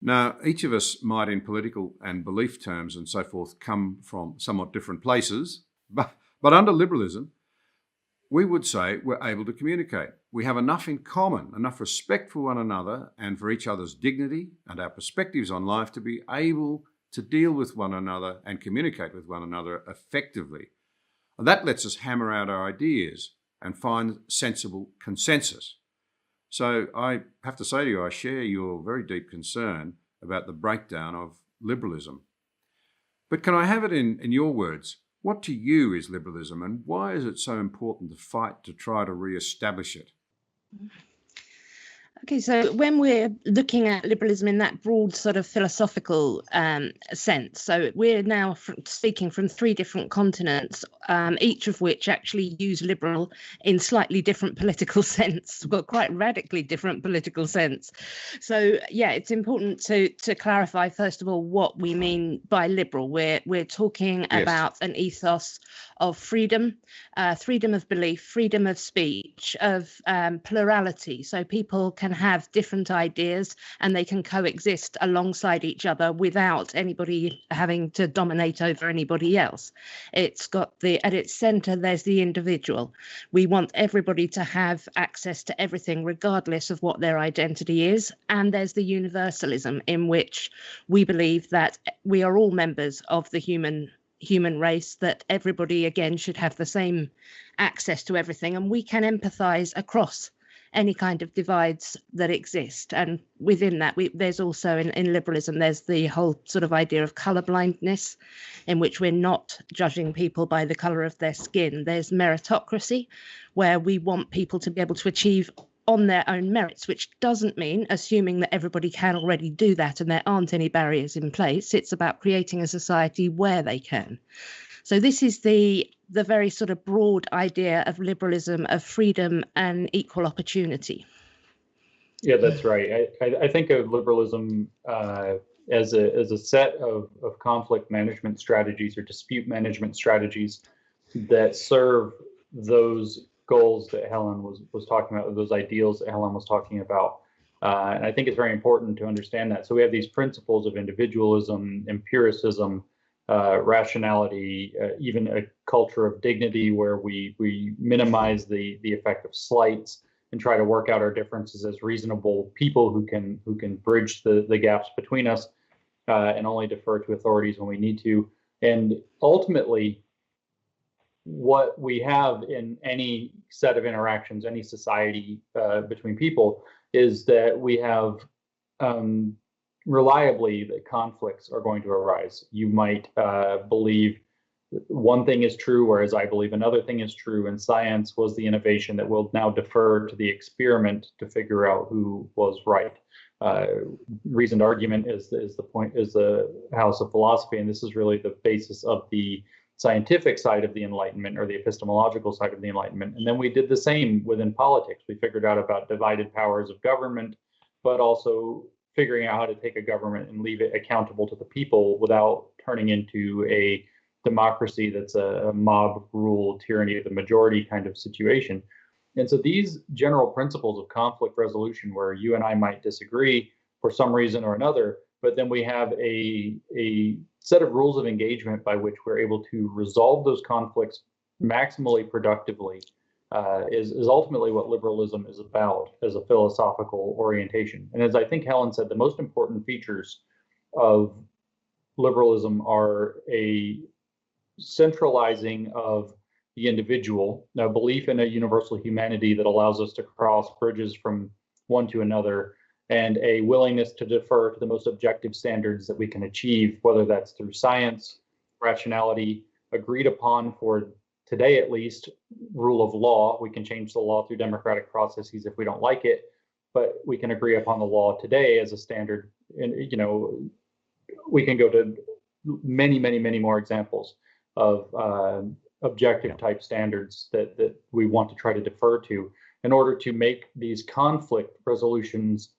Now, each of us might, in political and belief terms and so forth, come from somewhat different places, but under liberalism, we would say we're able to communicate. We have enough in common, enough respect for one another and for each other's dignity and our perspectives on life to be able to deal with one another and communicate with one another effectively. And that lets us hammer out our ideas and find sensible consensus. So I have to say to you, I share your very deep concern about the breakdown of liberalism. But can I have it in your words? What to you is liberalism, and why is it so important to fight to try to re-establish it? Okay, so when we're looking at liberalism in that broad sort of philosophical sense, so we're now speaking from three different continents, each of which actually use liberal in slightly different political sense, well, quite radically different political sense. So yeah, it's important to clarify first of all what we mean by liberal. We're talking about an ethos of freedom, freedom of belief, freedom of speech, of plurality. So people can have different ideas and they can coexist alongside each other without anybody having to dominate over anybody else. It's got at its center, there's the individual. We want everybody to have access to everything, regardless of what their identity is. And there's the universalism, in which we believe that we are all members of the human race, that everybody again should have the same access to everything, and we can empathize across any kind of divides that exist. And within that, there's also in liberalism, there's the whole sort of idea of colorblindness, in which we're not judging people by the color of their skin. There's meritocracy, where we want people to be able to achieve on their own merits, which doesn't mean assuming that everybody can already do that and there aren't any barriers in place. It's about creating a society where they can. So this is the very sort of broad idea of liberalism, of freedom and equal opportunity. Yeah, that's right. I think of liberalism as a set of conflict management strategies or dispute management strategies that serve those goals that Helen was talking about, those ideals that Helen was talking about. And I think it's very important to understand that. So we have these principles of individualism, empiricism, rationality, even a culture of dignity where we minimize the effect of slights and try to work out our differences as reasonable people who can bridge the gaps between us and only defer to authorities when we need to. And ultimately, what we have in any set of interactions, any society between people, is that we have reliably that conflicts are going to arise. You might believe one thing is true, whereas I believe another thing is true, and science was the innovation that will now defer to the experiment to figure out who was right. Reasoned argument is the house of philosophy, and this is really the basis of the scientific side of the Enlightenment, or the epistemological side of the Enlightenment. And then we did the same within politics. We figured out about divided powers of government, but also figuring out how to take a government and leave it accountable to the people without turning into a democracy that's a mob rule, tyranny of the majority kind of situation. And so these general principles of conflict resolution, where you and I might disagree for some reason or another, but then we have a set of rules of engagement by which we're able to resolve those conflicts maximally productively, is ultimately what liberalism is about as a philosophical orientation. And as I think Helen said, the most important features of liberalism are a centralizing of the individual, a belief in a universal humanity that allows us to cross bridges from one to another, and a willingness to defer to the most objective standards that we can achieve, whether that's through science, rationality, agreed upon for today at least, rule of law. We can change the law through democratic processes if we don't like it, but we can agree upon the law today as a standard. And we can go to many more examples of objective type standards that we want to try to defer to in order to make these conflict resolutions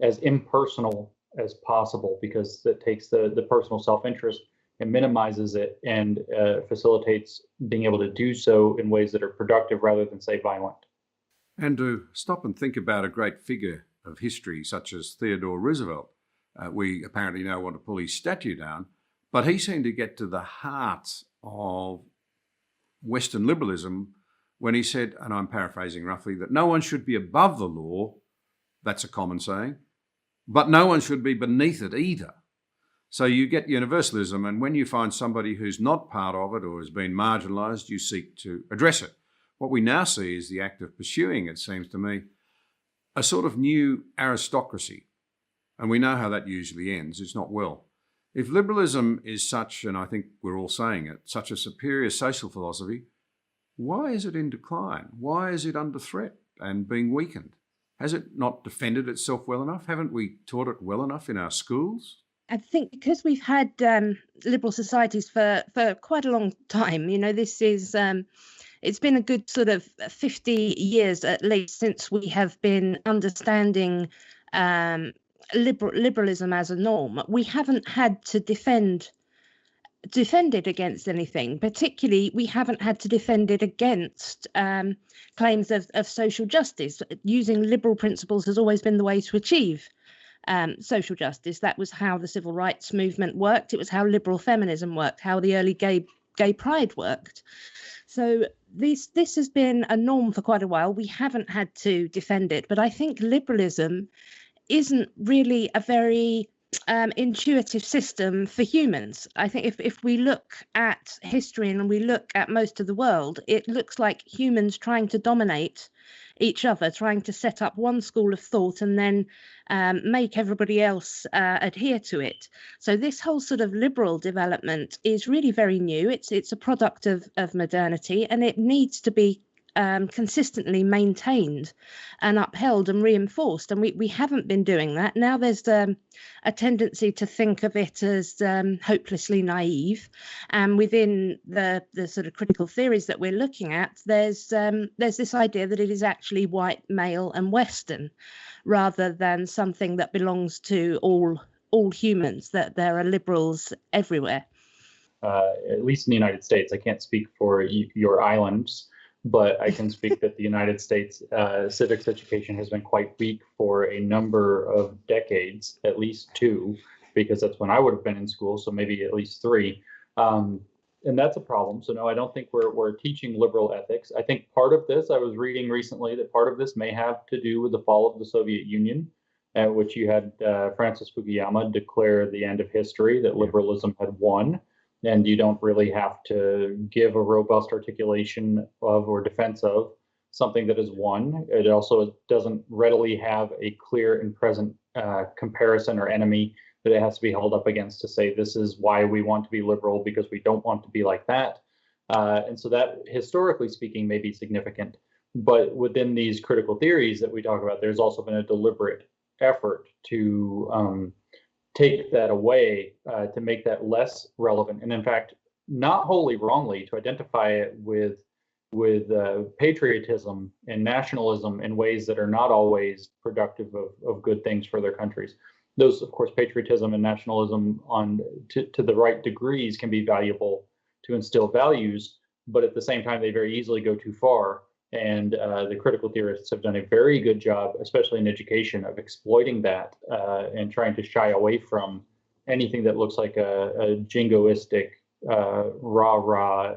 as impersonal as possible, because that takes the personal self-interest and minimizes it and facilitates being able to do so in ways that are productive rather than, say, violent. And to stop and think about a great figure of history such as Theodore Roosevelt, We apparently now want to pull his statue down, but he seemed to get to the heart of Western liberalism when he said, and I'm paraphrasing roughly, that no one should be above the law. That's a common saying, but no one should be beneath it either. So you get universalism, and when you find somebody who's not part of it or has been marginalised, you seek to address it. What we now see is the act of pursuing, it seems to me, a sort of new aristocracy. And we know how that usually ends. It's not well. If liberalism is such, and I think we're all saying it, such a superior social philosophy, why is it in decline? Why is it under threat and being weakened? Has it not defended itself well enough? Haven't we taught it well enough in our schools? I think because we've had liberal societies for quite a long time, this is it's been a good sort of 50 years at least since we have been understanding liberalism as a norm. We haven't had to defend it against anything. Particularly, we haven't had to defend it against claims of social justice. Using liberal principles has always been the way to achieve social justice. That was how the civil rights movement worked. It was how liberal feminism worked, how the early gay pride worked. So this has been a norm for quite a while. We haven't had to defend it, but I think liberalism isn't really a very intuitive system for humans. I think if we look at history and we look at most of the world, it looks like humans trying to dominate each other, trying to set up one school of thought and then make everybody else adhere to it. So this whole sort of liberal development is really very new. It's a product of modernity, and it needs to be consistently maintained and upheld and reinforced, and we haven't been doing that. Now there's a tendency to think of it as hopelessly naive, and within the sort of critical theories that we're looking at, there's this idea that it is actually white, male and Western, rather than something that belongs to all humans, that there are liberals everywhere. At least in the United States. I can't speak for your islands, but I can speak that the United States civics education has been quite weak for a number of decades, at least 2, because that's when I would have been in school, so maybe at least 3. And that's a problem. So no, I don't think we're teaching liberal ethics. I think part of this, I was reading recently that part of this may have to do with the fall of the Soviet Union, at which you had Francis Fukuyama declare the end of history, that liberalism had won. And you don't really have to give a robust articulation of or defense of something that is won. It also doesn't readily have a clear and present comparison or enemy that it has to be held up against to say this is why we want to be liberal, because we don't want to be like that. And so that, historically speaking, may be significant. But within these critical theories that we talk about, there's also been a deliberate effort to take that away, to make that less relevant, and in fact, not wholly wrongly, to identify it with patriotism and nationalism in ways that are not always productive of good things for their countries. Those, of course, patriotism and nationalism to the right degrees can be valuable to instill values, but at the same time, they very easily go too far. And the critical theorists have done a very good job, especially in education, of exploiting that and trying to shy away from anything that looks like a jingoistic, rah-rah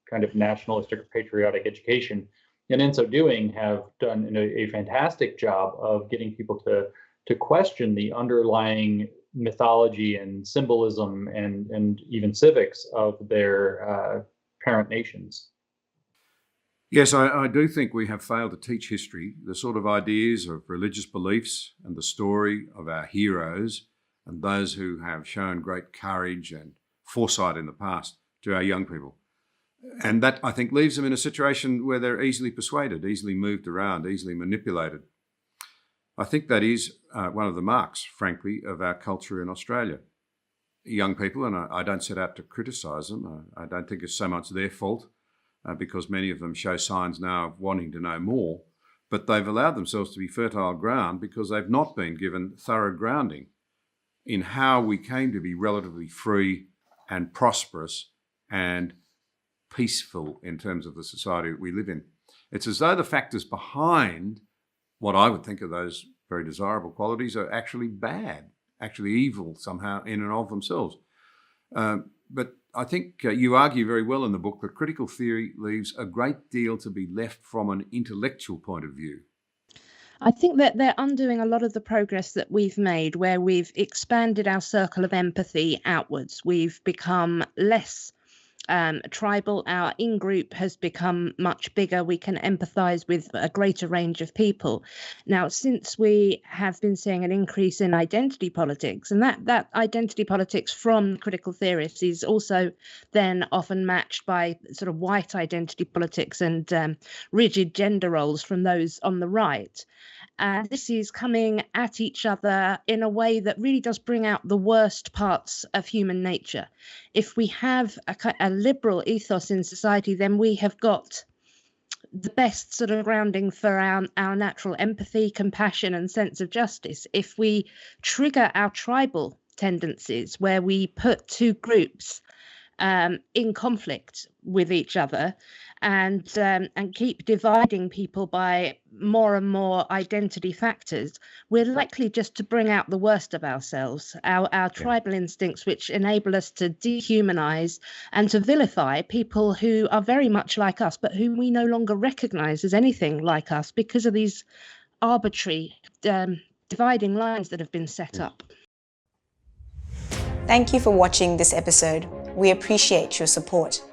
kind of nationalistic or patriotic education. And in so doing, have done a fantastic job of getting people to question the underlying mythology and symbolism and even civics of their parent nations. Yes, I do think we have failed to teach history, the sort of ideas of religious beliefs and the story of our heroes and those who have shown great courage and foresight in the past to our young people. And that, I think, leaves them in a situation where they're easily persuaded, easily moved around, easily manipulated. I think that is one of the marks, frankly, of our culture in Australia. Young people, and I don't set out to criticise them, I don't think it's so much their fault, because many of them show signs now of wanting to know more, but they've allowed themselves to be fertile ground because they've not been given thorough grounding in how we came to be relatively free and prosperous and peaceful in terms of the society that we live in. It's as though the factors behind what I would think of those very desirable qualities are actually bad. actually evil somehow in and of themselves. But I think you argue very well in the book that critical theory leaves a great deal to be left from an intellectual point of view. I think that they're undoing a lot of the progress that we've made, where we've expanded our circle of empathy outwards. We've become less tribal. Our in-group has become much bigger. We can empathise with a greater range of people. Now, since we have been seeing an increase in identity politics, and that identity politics from critical theorists is also then often matched by sort of white identity politics and rigid gender roles from those on the right. And this is coming at each other in a way that really does bring out the worst parts of human nature. If we have a liberal ethos in society, then we have got the best sort of grounding for our natural empathy, compassion, and sense of justice. If we trigger our tribal tendencies, where we put two groups in conflict with each other and keep dividing people by more and more identity factors, we're likely just to bring out the worst of ourselves, our tribal instincts, which enable us to dehumanize and to vilify people who are very much like us, but whom we no longer recognize as anything like us because of these arbitrary dividing lines that have been set up. Thank you for watching this episode. We appreciate your support.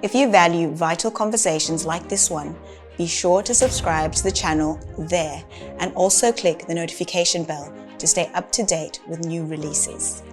If you value vital conversations like this one, be sure to subscribe to the channel there and also click the notification bell to stay up to date with new releases.